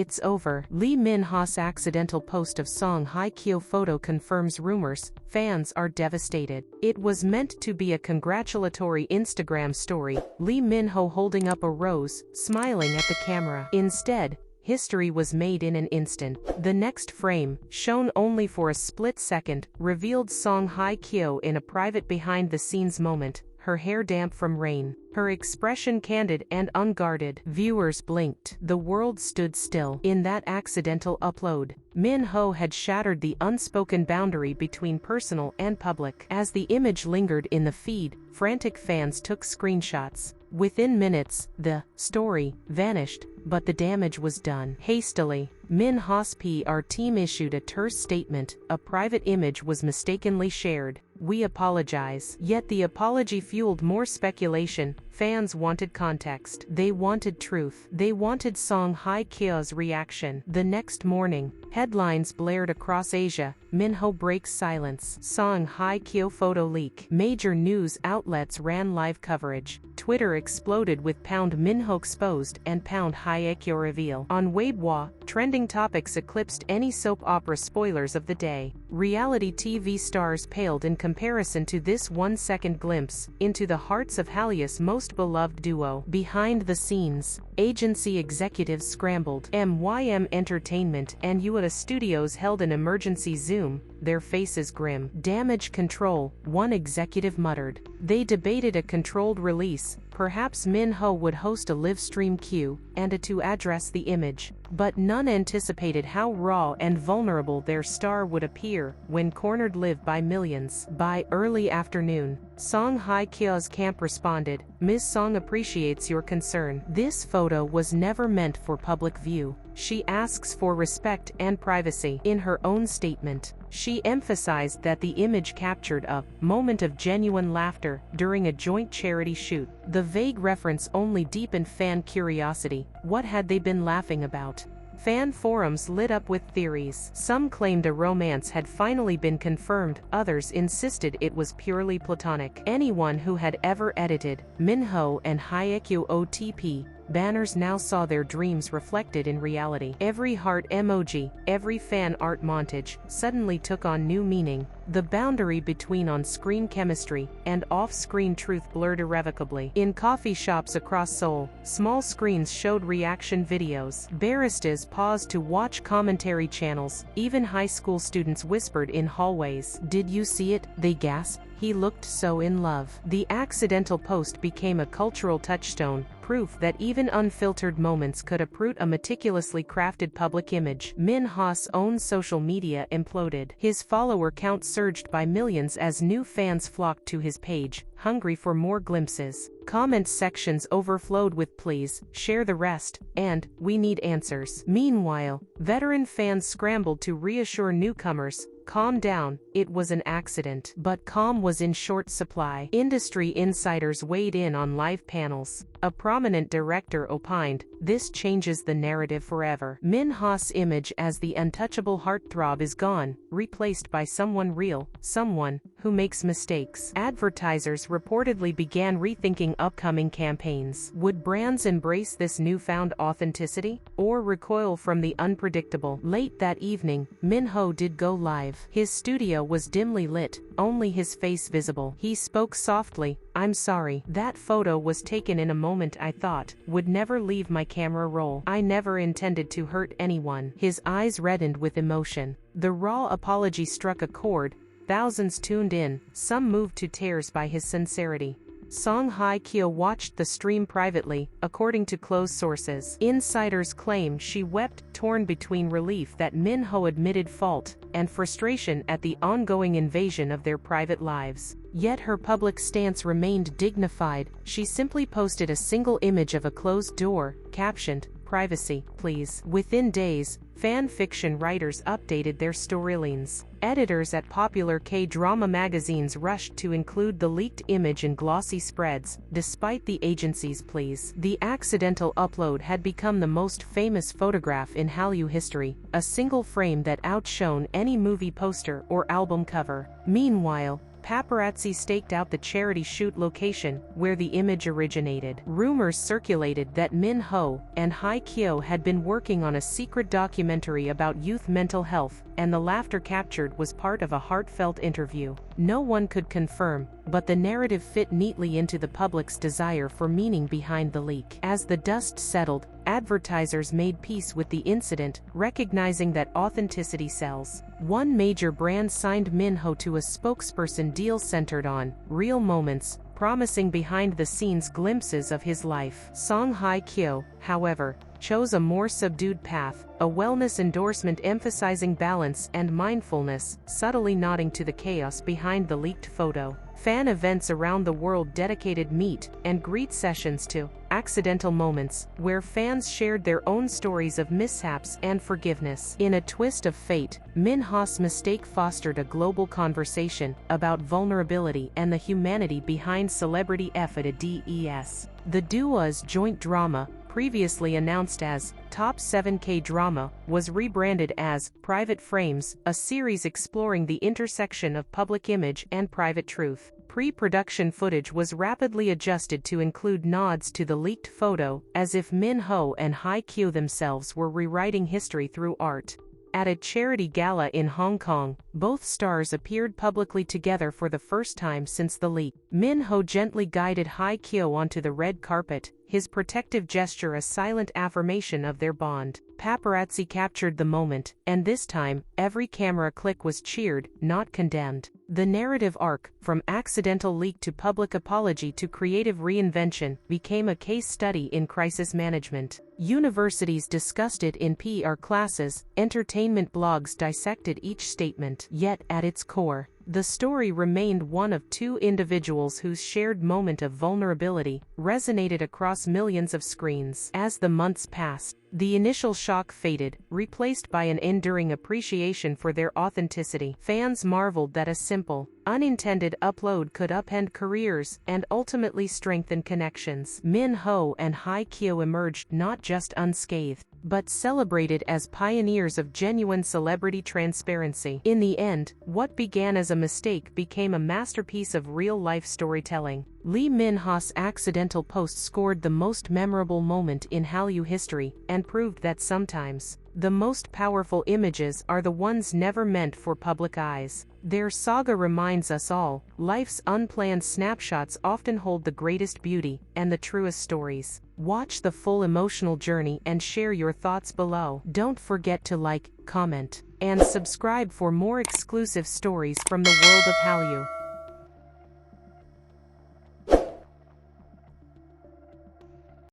It's over. Lee Min-ho's accidental post of song Hye Kyo photo confirms rumors. Fans are devastated. It was meant to be a congratulatory Instagram story, Lee Min-ho holding up a rose, smiling at the camera. Instead, history was made in an instant. The next frame, shown only for a split second, revealed Song Hye Kyo in a private behind-the-scenes moment, her hair damp from rain, her expression candid and unguarded. Viewers blinked. The world stood still. In that accidental upload, Min-ho had shattered the unspoken boundary between personal and public. As the image lingered in the feed, frantic fans took screenshots. Within minutes, the story vanished, but the damage was done. Hastily, Min-ho's PR team issued a terse statement. A private image was mistakenly shared. We apologize. Yet the apology fueled more speculation. Fans wanted context. They wanted truth. They wanted Song Hye Kyo's reaction. The next morning, headlines blared across Asia. Min-ho breaks silence. Song Hye Kyo photo leak. Major news outlets ran live coverage. Twitter exploded with pound Min-ho exposed and pound Hye Kyo reveal. On Weibo, trending topics eclipsed any soap opera spoilers of the day. Reality TV stars paled in comparison to this one-second glimpse into the hearts of Halley's most beloved duo. Behind the scenes, agency executives scrambled. MYM Entertainment and Ueda Studios held an emergency Zoom, their faces grim. Damage control, one executive muttered. They debated a controlled release. Perhaps Min-ho would host a live stream queue, and to address the image. But none anticipated how raw and vulnerable their star would appear when cornered live by millions. By early afternoon, Song Hye Kyo's camp responded, Ms. Song appreciates your concern. This photo was never meant for public view. She asks for respect and privacy. In her own statement, she emphasized that the image captured a moment of genuine laughter during a joint charity shoot. The vague reference only deepened fan curiosity. What had they been laughing about? Fan forums lit up with theories. Some claimed a romance had finally been confirmed, others insisted it was purely platonic. Anyone who had ever edited Min-ho and Hye Kyo OTP banners now saw their dreams reflected in reality. Every heart emoji, every fan art montage, suddenly took on new meaning. The boundary between on-screen chemistry and off-screen truth blurred irrevocably. In coffee shops across Seoul, small screens showed reaction videos. Baristas paused to watch commentary channels. Even high school students whispered in hallways. Did you see it? They gasped. He looked so in love. The accidental post became a cultural touchstone, proof that even unfiltered moments could uproot a meticulously crafted public image. Min-ho's own social media imploded. His follower count surged by millions as new fans flocked to his page, hungry for more glimpses. Comment sections overflowed with please, share the rest, and we need answers. Meanwhile, veteran fans scrambled to reassure newcomers, calm down, it was an accident. But calm was in short supply. Industry insiders weighed in on live panels. A prominent director opined, this changes the narrative forever. Min-ho's image as the untouchable heartthrob is gone, replaced by someone real, someone who makes mistakes. Advertisers reportedly began rethinking upcoming campaigns. Would brands embrace this newfound authenticity, or recoil from the unpredictable? Late that evening, Min-ho did go live. His studio was dimly lit, only his face visible. He spoke softly, I'm sorry. That photo was taken in a moment I thought would never leave my camera roll. I never intended to hurt anyone. His eyes reddened with emotion. The raw apology struck a chord. Thousands tuned in, some moved to tears by his sincerity. Song Hye Kyo watched the stream privately, according to close sources. Insiders claim she wept, torn between relief that Min-ho admitted fault and frustration at the ongoing invasion of their private lives. Yet her public stance remained dignified. She simply posted a single image of a closed door, captioned, privacy, please. Within days, fan fiction writers updated their storylines. Editors at popular Kdrama magazines rushed to include the leaked image in glossy spreads, despite the agency's pleas. The accidental upload had become the most famous photograph in Hallyu history, a single frame that outshone any movie poster or album cover. Meanwhile, paparazzi staked out the charity shoot location where the image originated. Rumors circulated that Min Ho and Hye Kyo had been working on a secret documentary about youth mental health, and the laughter captured was part of a heartfelt interview. No one could confirm, but the narrative fit neatly into the public's desire for meaning behind the leak. As the dust settled, advertisers made peace with the incident, recognizing that authenticity sells. One major brand signed Min Ho to a spokesperson deal centered on real moments, promising behind-the-scenes glimpses of his life. Song Hye Kyo, however, chose a more subdued path, a wellness endorsement emphasizing balance and mindfulness, subtly nodding to the chaos behind the leaked photo. Fan events around the world dedicated meet and greet sessions to accidental moments, where fans shared their own stories of mishaps and forgiveness. In a twist of fate, Min Ho's mistake fostered a global conversation about vulnerability and the humanity behind celebrity FADES. The duo's joint drama, previously announced as Top 7 Kdrama, was rebranded as Private Frames, a series exploring the intersection of public image and private truth. Pre-production footage was rapidly adjusted to include nods to the leaked photo, as if Min Ho and Hye Kyo themselves were rewriting history through art. At a charity gala in Hong Kong, both stars appeared publicly together for the first time since the leak. Min Ho gently guided Hye Kyo onto the red carpet, his protective gesture a silent affirmation of their bond. Paparazzi captured the moment, and this time, every camera click was cheered, not condemned. The narrative arc, from accidental leak to public apology to creative reinvention, became a case study in crisis management. Universities discussed it in PR classes, entertainment blogs dissected each statement. Yet, at its core, the story remained one of two individuals whose shared moment of vulnerability resonated across millions of screens. As the months passed, the initial shock faded, replaced by an enduring appreciation for their authenticity. Fans marveled that a simple, unintended upload could upend careers and ultimately strengthen connections. Min Ho and Hye Kyo emerged not just unscathed, but celebrated as pioneers of genuine celebrity transparency. In the end, what began as a mistake became a masterpiece of real-life storytelling. Lee Min-ho's accidental post scored the most memorable moment in Hallyu history, and proved that sometimes, the most powerful images are the ones never meant for public eyes. Their saga reminds us all, life's unplanned snapshots often hold the greatest beauty and the truest stories. Watch the full emotional journey and share your thoughts below. Don't forget to like, comment, and subscribe for more exclusive stories from the world of Hallyu.